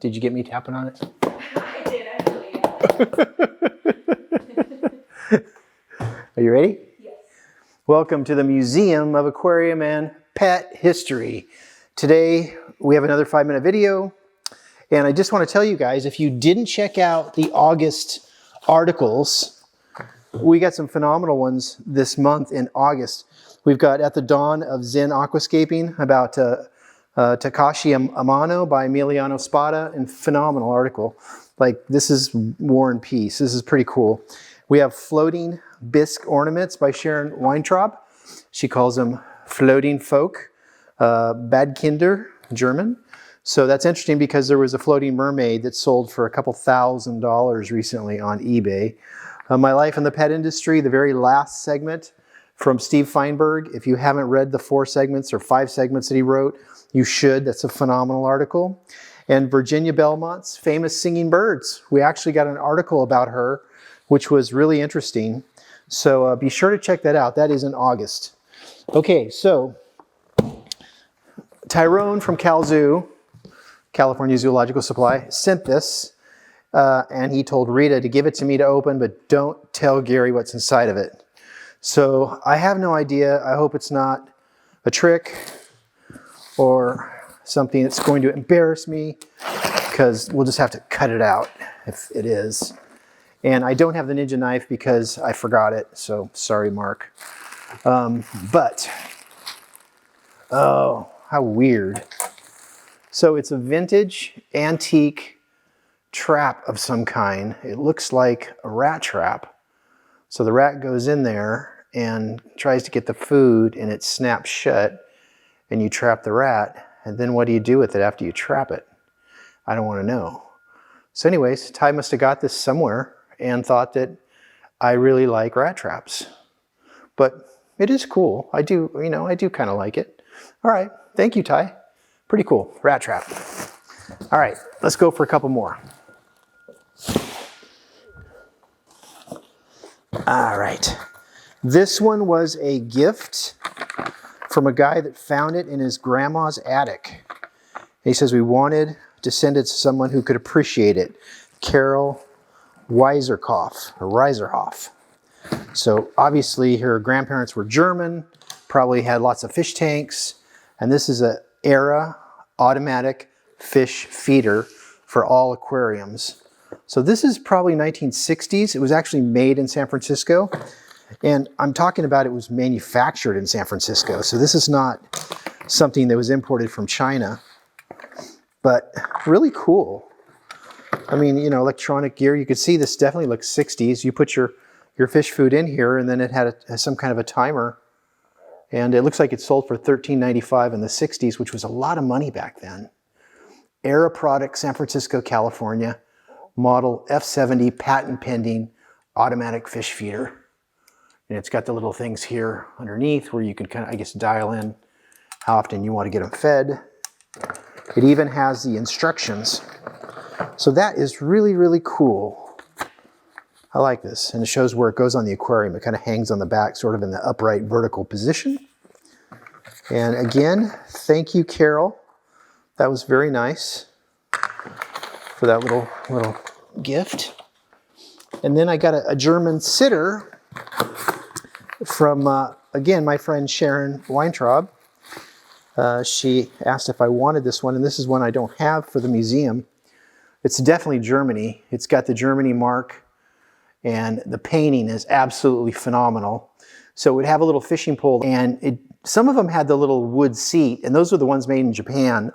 Did you get me tapping on it? I did, actually. Are you ready? Yes. Welcome to the Museum of Aquarium and Pet History. Today we have another 5-minute video, and I just want to tell you guys, if you didn't check out the August articles, we got some phenomenal ones this month in August. We've got At the Dawn of Zen Aquascaping about Takashi Amano by Emiliano Spada, and phenomenal article. Like, this is War and Peace. This is pretty cool. We have Floating Bisque Ornaments by Sharon Weintraub. She calls them Floating Folk, Bad Kinder, German. So that's interesting because there was a floating mermaid that sold for a couple $1,000s recently on eBay. My Life in the Pet Industry, the very last segment from Steve Feinberg. If you haven't read the 4 segments or 5 segments that he wrote, you should. That's a phenomenal article. And Virginia Belmont's Famous Singing Birds. We actually got an article about her, which was really interesting. So be sure to check that out. That is in August. Okay, so Tyrone from Cal Zoo, California Zoological Supply, sent this. And he told Rita to give it to me to open, but don't tell Gary what's inside of it. So I have no idea. I hope it's not a trick or something that's going to embarrass me, because we'll just have to cut it out if it is. And I don't have the Ninja knife because I forgot it, so sorry, Mark. But, oh, how weird. So it's a vintage, antique trap of some kind. It looks like a rat trap. So the rat goes in there and tries to get the food, and it snaps shut, and you trap the rat. And then what do you do with it after you trap it? I don't want to know. So anyways, Ty must have got this somewhere and thought that I really like rat traps. But it is cool. I do kind of like it. All right, thank you, Ty. Pretty cool, rat trap. All right, let's go for a couple more. All right, this one was a gift from a guy that found it in his grandma's attic. He says we wanted to send it to someone who could appreciate it. Carol Reiserhoff. So obviously her grandparents were German, probably had lots of fish tanks, and this is an Era automatic fish feeder for all aquariums. So this is probably 1960s. It was actually made in San Francisco. And I'm talking about it was manufactured in San Francisco. So this is not something that was imported from China. But really cool. I mean, you know, electronic gear. You could see this definitely looks 60s. You put your fish food in here, and then it had some kind of a timer. And it looks like it sold for $13.95 in the 60s, which was a lot of money back then. Era product, San Francisco, California. Model F70, patent pending, automatic fish feeder. And it's got the little things here underneath where you can kind of, I guess, dial in how often you want to get them fed. It even has the instructions. So that is really, really cool. I like this. And it shows where it goes on the aquarium. It kind of hangs on the back, sort of in the upright vertical position. And again, thank you, Carol. That was very nice for that little gift. And then I got a German sitter from, again, my friend Sharon Weintraub. She asked if I wanted this one, and this is one I don't have for the museum. It's definitely Germany. It's got the Germany mark, and the painting is absolutely phenomenal. So it would have a little fishing pole, and some of them had the little wood seat, and those were the ones made in Japan.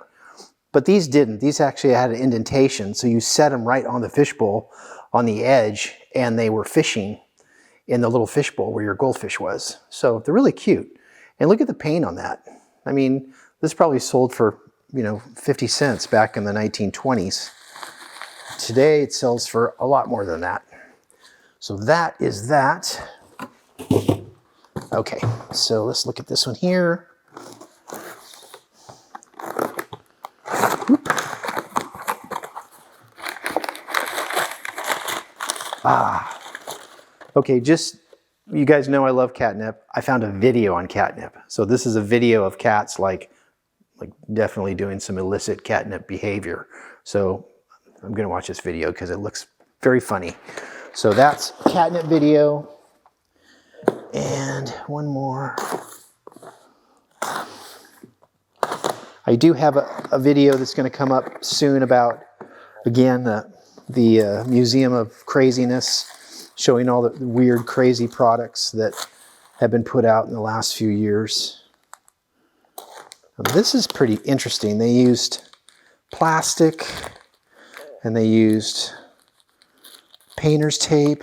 But these didn't. These actually had an indentation, so you set them right on the fishbowl on the edge, and they were fishing in the little fishbowl where your goldfish was. So they're really cute. And look at the paint on that. I mean, this probably sold for, 50 cents back in the 1920s. Today it sells for a lot more than that. So that is that. Okay, so let's look at this one here. Okay, just, you guys know I love catnip. I found a video on catnip. So this is a video of cats like definitely doing some illicit catnip behavior. So I'm gonna watch this video because it looks very funny. So that's catnip video. And one more. I do have a video that's going to come up soon about, again, the Museum of Craziness, showing all the weird, crazy products that have been put out in the last few years. Now, this is pretty interesting. They used plastic and they used painter's tape.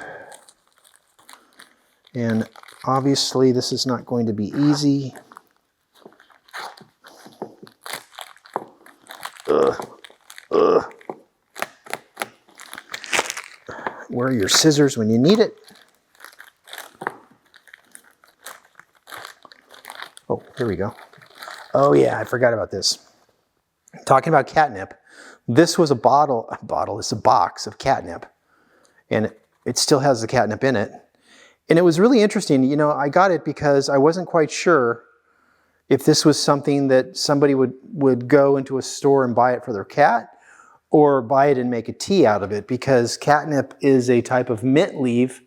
And obviously this is not going to be easy. Where are your scissors when you need it? Oh, here we go. Oh yeah, I forgot about this. Talking about catnip, this was a it's a box of catnip, and it still has the catnip in it. And it was really interesting, you know, I got it because I wasn't quite sure if this was something that somebody would go into a store and buy it for their cat, or buy it and make a tea out of it, because catnip is a type of mint leaf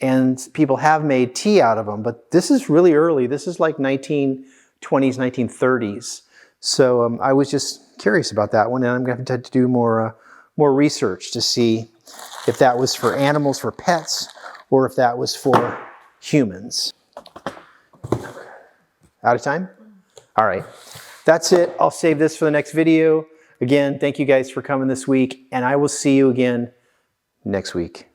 and people have made tea out of them. But this is really early. This is like 1920s, 1930s. So I was just curious about that one, and I'm going to have to do more research to see if that was for animals, for pets, or if that was for humans. Out of time? All right. That's it. I'll save this for the next video. Again, thank you guys for coming this week, and I will see you again next week.